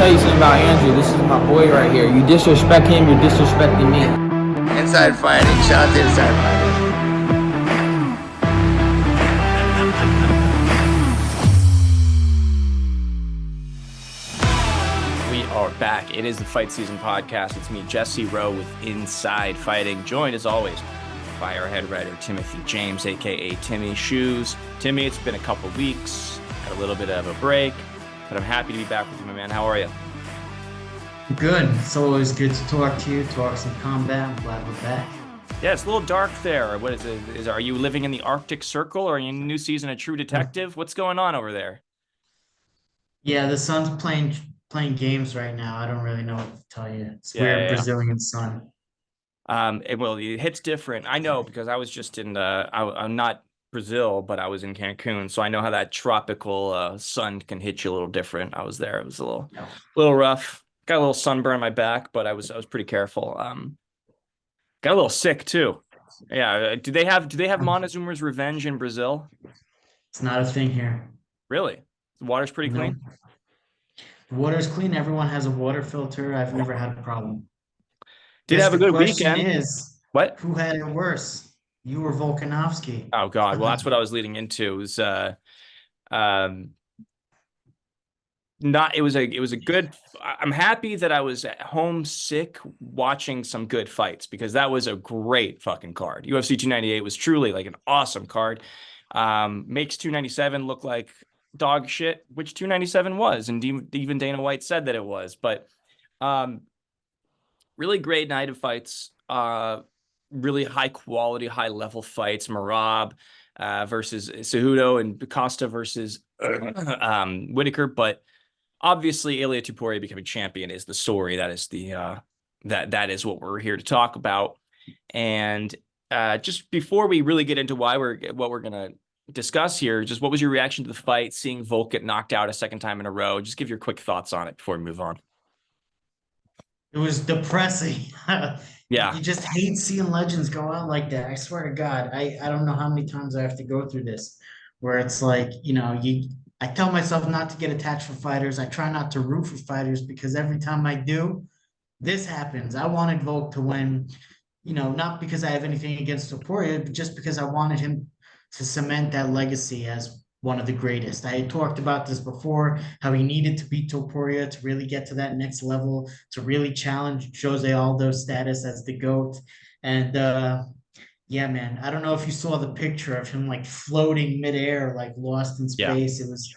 tell you something about Andrew. This is my boy right here. You disrespect him, you're disrespecting me. Inside fighting. Shout out to inside fighting. We are back. It is the Fight Season Podcast. It's me, Jesse Rowe, with Inside Fighting, joined as always by our head writer, Timothy James, a.k.a. Timmy Shoes. Timmy, it's been a couple weeks, had a little bit of a break, but I'm happy to be back with you, my man. How are you? Good. It's always good to talk to you, talk some combat. I'm glad we're back. Yeah, it's a little dark there. What is it? Are you living in the Arctic Circle, or are you in a new season of True Detective? What's going on over there? Yeah, the sun's playing games right now. I don't really know what to tell you. It's weird, Yeah. Brazilian sun. It hits different. I know, because I was just in I'm not Brazil, but I was in Cancun, so I know how that tropical sun can hit you a little different. I was there. It was a little rough. Got a little sunburn on my back, but I was pretty careful. Got a little sick too. Yeah. Do they have Montezuma's Revenge in Brazil? It's not a thing here. Really? The water's pretty clean? The water's clean. Everyone has a water filter. I've never had a problem. Did have a good weekend. The question is, what? Who had it worse? You or Volkanovski? Oh God. Well, that's what I was leading into. It was it was a good. I'm happy that I was at home sick watching some good fights, because that was a great fucking card. UFC 298 was truly like an awesome card. Makes 297 look like dog shit, which 297 was, and even Dana White said that it was. But really great night of fights. Really high quality, high level fights. Marab versus Cejudo, and Costa versus Whitaker. But obviously, Ilia Topuria becoming champion is the story. That is that is what we're here to talk about. And just before we really get into what we're gonna discuss here, just what was your reaction to the fight, seeing Volk get knocked out a second time in a row? Just give your quick thoughts on it before we move on. It was depressing. Yeah. You just hate seeing legends go out like that. I swear to God, I don't know how many times I have to go through this, where it's like, I tell myself not to get attached for fighters. I try not to root for fighters, because every time I do, this happens. I wanted Volk to win, not because I have anything against Topuria, but just because I wanted him to cement that legacy as one of the greatest. I had talked about this before, how he needed to beat Topuria to really get to that next level, to really challenge Jose Aldo's status as the GOAT. And yeah, man, I don't know if you saw the picture of him like floating midair, like lost in space. Yeah. It was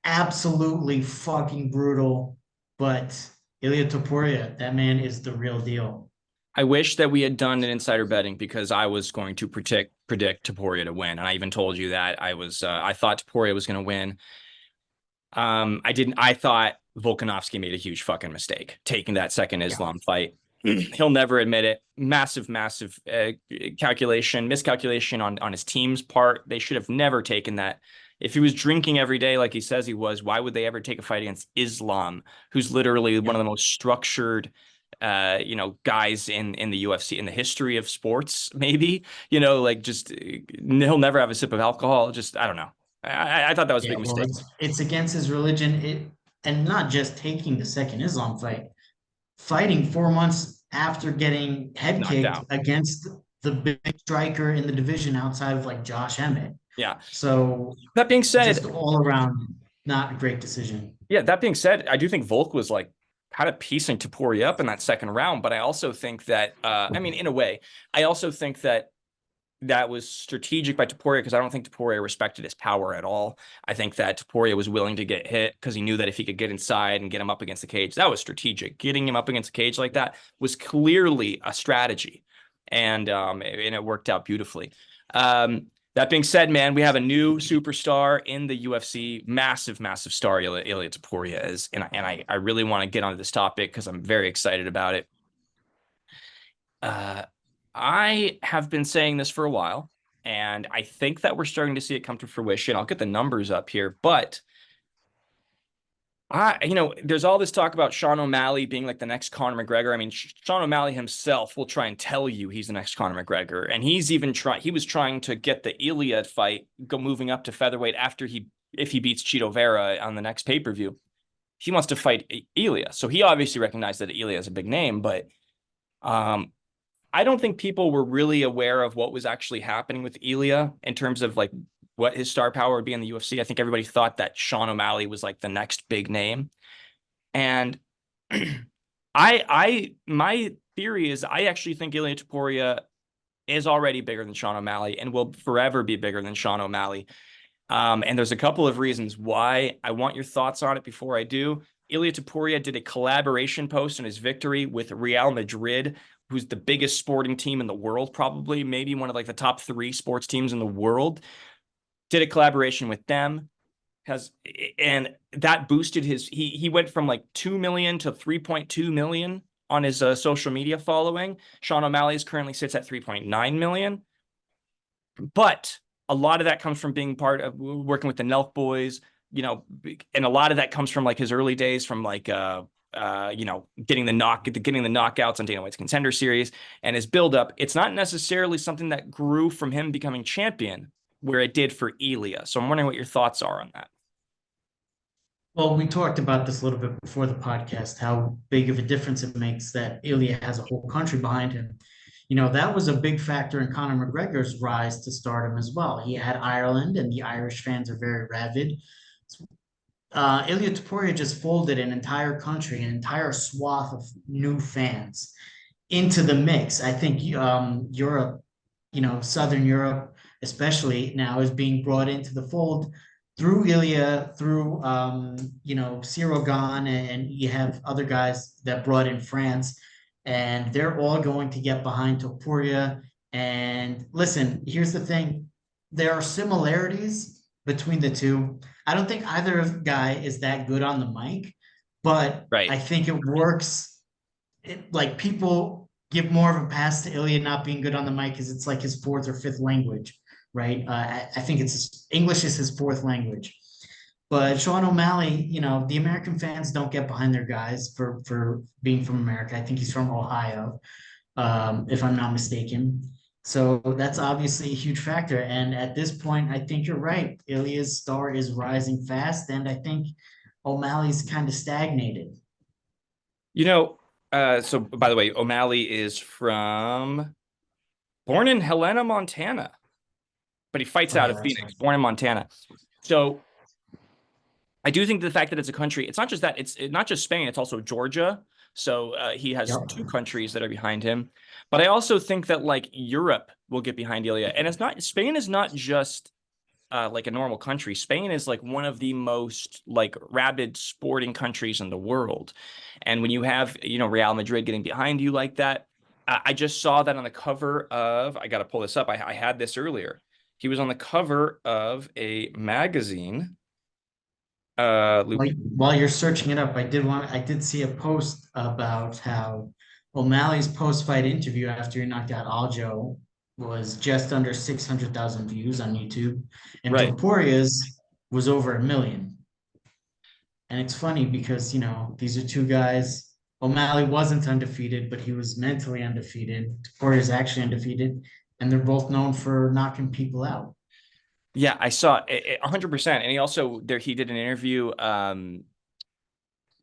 absolutely fucking brutal. But Ilia Topuria, that man is the real deal. I wish that we had done an insider betting, because I was going to predict Topuria to win. And I even told you that I thought Topuria was going to win. I thought Volkanovski made a huge fucking mistake taking that second Islam fight. He'll never admit it. Massive miscalculation on his team's part. They should have never taken that. If he was drinking every day like he says he was, why would they ever take a fight against Islam, who's literally one of the most structured guys in the UFC, in the history of sports, maybe, just he'll never have a sip of alcohol. Just, I don't know. I thought that was a big mistake. It's against his religion. And not just taking the second Islam fight, fighting 4 months after getting head kicked against the big striker in the division outside of like Josh Emmett. Yeah. So that being said, just all around not a great decision. Yeah. That being said, I do think Volk was like kind of piecing Topuria up in that second round, but I also think that, in a way, I also think that was strategic by Topuria, because I don't think Topuria respected his power at all. I think that Topuria was willing to get hit because he knew that if he could get inside and get him up against the cage, that was strategic. Getting him up against the cage like that was clearly a strategy, and it worked out beautifully. That being said, man, we have a new superstar in the UFC, massive star, Ilia Topuria is, and I really want to get onto this topic because I'm very excited about it. I have been saying this for a while, and I think that we're starting to see it come to fruition. I'll get the numbers up here, but there's all this talk about Sean O'Malley being like the next Conor McGregor. I mean, Sean O'Malley himself will try and tell you he's the next Conor McGregor. And he was trying to get the Ilia fight moving up to featherweight if he beats Chito Vera on the next pay-per-view. he wants to fight Ilia. So he obviously recognized that Ilia is a big name, but I don't think people were really aware of what was actually happening with Ilia in terms of like what his star power would be in the UFC. I think everybody thought that Sean O'Malley was like the next big name. And my theory is I actually think Ilia Topuria is already bigger than Sean O'Malley and will forever be bigger than Sean O'Malley. And there's a couple of reasons why. I want your thoughts on it before I do. Ilia Topuria did a collaboration post on his victory with Real Madrid, who's the biggest sporting team in the world, probably, maybe one of like the top 3 sports teams in the world. Did a collaboration with them. And that boosted his, he went from like 2 million to 3.2 million on his social media following. Sean O'Malley's currently sits at 3.9 million. But a lot of that comes from being part of working with the Nelk boys, you know, and a lot of that comes from like his early days from like, you know, getting the knockouts on Dana White's Contender Series and his buildup. It's not necessarily something that grew from him becoming champion where it did for Ilia. So I'm wondering what your thoughts are on that. Well, we talked about this a little bit before the podcast, how big of a difference it makes that Ilia has a whole country behind him. You know, that was a big factor in Conor McGregor's rise to stardom as well. He had Ireland, and the Irish fans are very rabid. Ilia Topuria just folded an entire country, an entire swath of new fans into the mix. I think Europe, you know, Southern Europe, especially now, is being brought into the fold through Ilia, through you know, Cyril Gane, and you have other guys that brought in France, and they're all going to get behind Topuria. And listen, here's the thing: there are similarities between the two. I don't think either guy is that good on the mic, but Right. I think it works. Like people give more of a pass to Ilia not being good on the mic because it's like his 4th or 5th language, right? I think English is his 4th language. But Sean O'Malley, you know, the American fans don't get behind their guys for being from America. I think he's from Ohio, if I'm not mistaken. So that's obviously a huge factor. And at this point, I think you're right. Ilia's star is rising fast, and I think O'Malley's kind of stagnated. You know, so by the way, O'Malley is born in Helena, Montana, but he fights out of Phoenix, Right. born in Montana. So I do think the fact that it's a country, it's not just that, it's not just Spain, it's also Georgia. So he has 2 countries that are behind him. But I also think that like Europe will get behind Ilia. And Spain is not just like a normal country. Spain is like one of the most like rabid sporting countries in the world. And when you have, you know, Real Madrid getting behind you like that, I just saw that on the cover of, I got to pull this up. I had this earlier. He was on the cover of a magazine. While you're searching it up, I did see a post about how O'Malley's post-fight interview after he knocked out Aljo was just under 600,000 views on YouTube, and Right. Topuria's was over 1 million. And it's funny because, you know, these are 2 guys. O'Malley wasn't undefeated, but he was mentally undefeated. Topuria's actually undefeated, and they're both known for knocking people out. Yeah, I saw it 100%. And he did an interview. I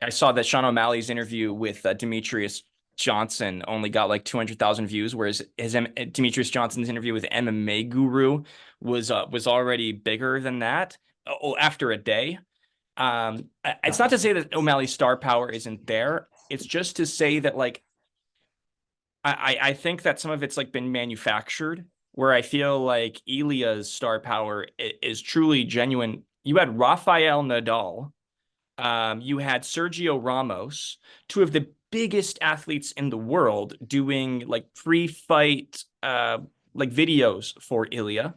saw that Sean O'Malley's interview with Demetrius Johnson only got like 200,000 views, whereas Demetrius Johnson's interview with MMA Guru was already bigger than that after a day. It's not to say that O'Malley's star power isn't there. It's just to say that like I think that some of it's like been manufactured, where I feel like Ilia's star power is truly genuine. You had Rafael Nadal, you had Sergio Ramos, 2 of the biggest athletes in the world, doing like pre-fight like videos for Ilia,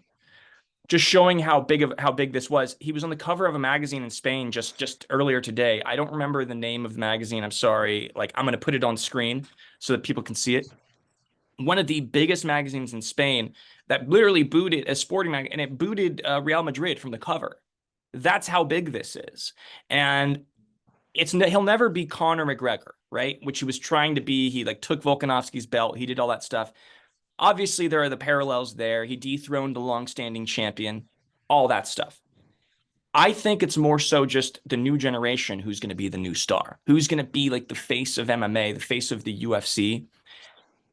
just showing how big this was. He was on the cover of a magazine in Spain just earlier today. I don't remember the name of the magazine. I'm sorry. Like, I'm going to put it on screen so that people can see it. One of the biggest magazines in Spain that literally booted a sporting magazine, and it booted Real Madrid from the cover. That's how big this is. And he'll never be Conor McGregor, right? Which he was trying to be. He like took Volkanovski's belt. He did all that stuff. Obviously, there are the parallels there. He dethroned the longstanding champion, all that stuff. I think it's more so just the new generation who's going to be the new star, who's going to be like the face of MMA, the face of the UFC.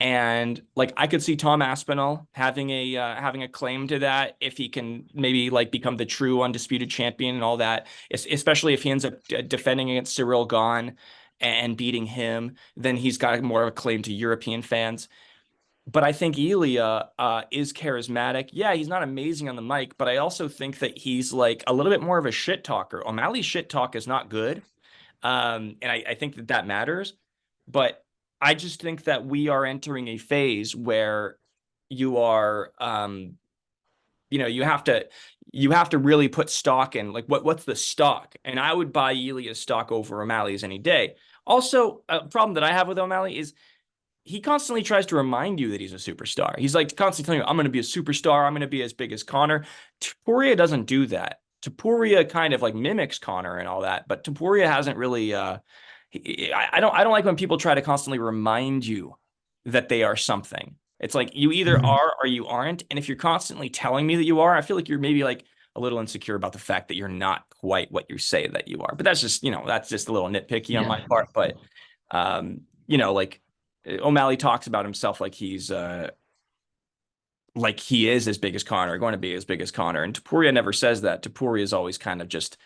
And like I could see Tom Aspinall having a claim to that if he can maybe like become the true undisputed champion and all that, especially if he ends up defending against Cyril Gane and beating him, then he's got more of a claim to European fans. But I think Ilia is charismatic. Yeah, he's not amazing on the mic, but I also think that he's like a little bit more of a shit talker. O'Malley's shit talk is not good. And I think that that matters. But I just think that we are entering a phase where you are, you have to really put stock in like what's the stock. And I would buy Ilia's stock over O'Malley's any day. Also, a problem that I have with O'Malley is he constantly tries to remind you that he's a superstar. He's like constantly telling you, I'm going to be a superstar. I'm going to be as big as Conor. Topuria doesn't do that. Topuria kind of like mimics Conor and all that, but Topuria hasn't really, I don't like when people try to constantly remind you that they are something. It's like you either are or you aren't. And if you're constantly telling me that you are, I feel like you're maybe like a little insecure about the fact that you're not quite what you say that you are. But that's just, that's just a little nitpicky on my part. But, like O'Malley talks about himself like he's like he is as big as Conor, going to be as big as Conor. And Topuria never says that. Topuria is always kind of just,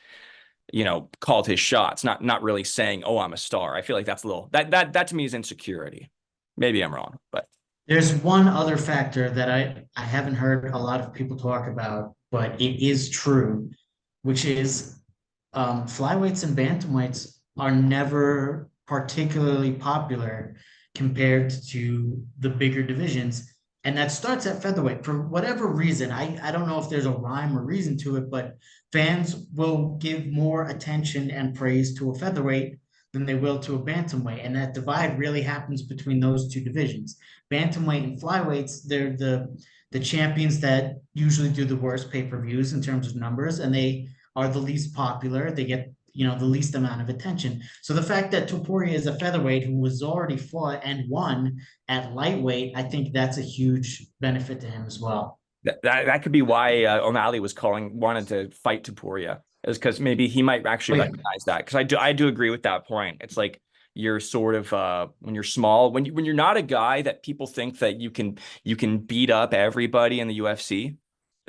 called his shots, not really saying, oh, I'm a star. I feel like that's a little, that to me is insecurity. Maybe I'm wrong, but. There's one other factor that I haven't heard a lot of people talk about, but it is true, which is flyweights and bantamweights are never particularly popular compared to the bigger divisions. And that starts at featherweight. For whatever reason, I don't know if there's a rhyme or reason to it, but fans will give more attention and praise to a featherweight than they will to a bantamweight. And that divide really happens between those two divisions. Bantamweight and flyweights, they're the champions that usually do the worst pay-per-views in terms of numbers, and they are the least popular. They get the least amount of attention. So the fact that Topuria is a featherweight who was already fought and won at lightweight, I think that's a huge benefit to him as well. That could be why O'Malley wanted to fight Topuria, is because maybe he might actually recognize that. Because I do agree with that point. It's like you're sort of when you're small, when you're not a guy that people think that you can beat up everybody in the UFC.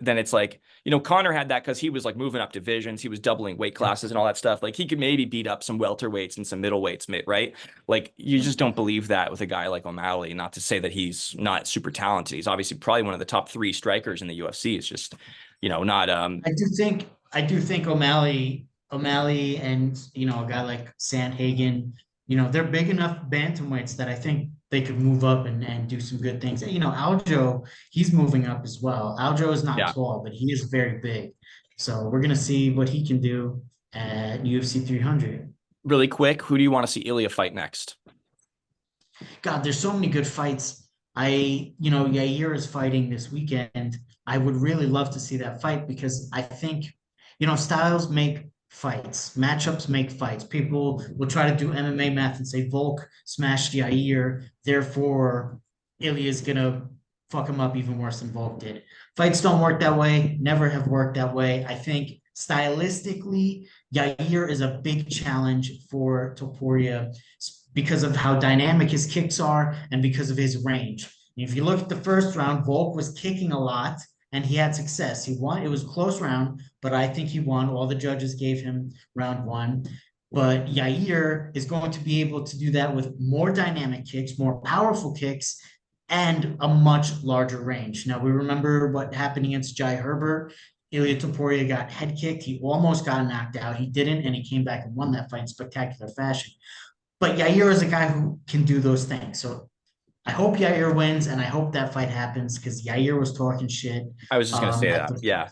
Then it's like, Conor had that because he was like moving up divisions. He was doubling weight classes and all that stuff. Like he could maybe beat up some welterweights and some middleweights, right? Like you just don't believe that with a guy like O'Malley. Not to say that he's not super talented. He's obviously probably one of the top 3 strikers in the UFC. It's just, not. I do think O'Malley and a guy like Sandhagen, they're big enough bantamweights that I think they could move up and do some good things. Aljo, he's moving up as well. Aljo is not tall, but he is very big. So we're going to see what he can do at UFC 300. Really quick, who do you want to see Ilia fight next? God, there's so many good fights. Yair is fighting this weekend. I would really love to see that fight because I think, styles make fights, matchups make fights. People will try to do MMA math and say Volk smashed Yair, therefore Ilia is gonna fuck him up even worse than Volk did. Fights don't work that way, never have worked that way. I think stylistically, Yair is a big challenge for Topuria because of how dynamic his kicks are and because of his range. If you look at the first round, Volk was kicking a lot and he had success. He won. It was a close round, but I think he won. All the judges gave him round 1. But Yair is going to be able to do that with more dynamic kicks, more powerful kicks, and a much larger range. Now, we remember what happened against Jai Herbert. Ilia Topuria got head kicked. He almost got knocked out. He didn't, and he came back and won that fight in spectacular fashion. But Yair is a guy who can do those things. So I hope Yair wins, and I hope that fight happens because Yair was talking shit. I was just going to say that. Yeah.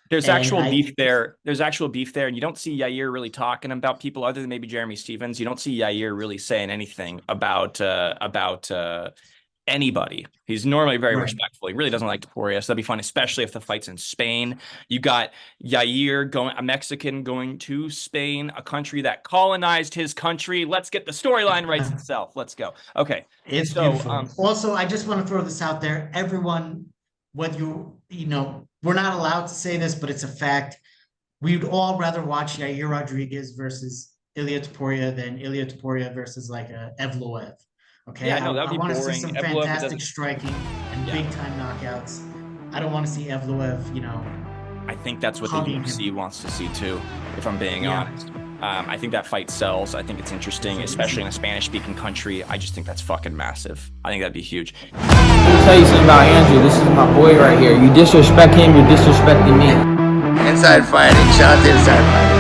There's actual beef there. There's actual beef there, and you don't see Yair really talking about people other than maybe Jeremy Stevens. You don't see Yair really saying anything about anybody. He's normally very respectful. He really doesn't like Topuria, so that'd be fun, especially if the fight's in Spain. You got Yair a Mexican going to Spain, a country that colonized his country. Let's get the storyline writes itself. Let's go. Okay. It's so beautiful. Also, I just want to throw this out there. Everyone, whether we're not allowed to say this, but it's a fact. we'd all rather watch Yair Rodriguez versus Ilia Topuria than Ilia Topuria versus like a Evloev. Okay, Yeah, no, that would I be want to see boring. some Evloev fantastic doesn't- striking and Yeah. big time knockouts. I don't want to see Evloev, you know. I think that's what the Hugging UFC wants to see too, if I'm being Yeah. honest. I think that fight sells. I think it's interesting, especially in a Spanish-speaking country. I just think that's fucking massive. I think that'd be huge. Let me tell you something about Andrew. This is my boy right here. You disrespect him, you're disrespecting me. Inside fighting, shout out to Inside Fighting.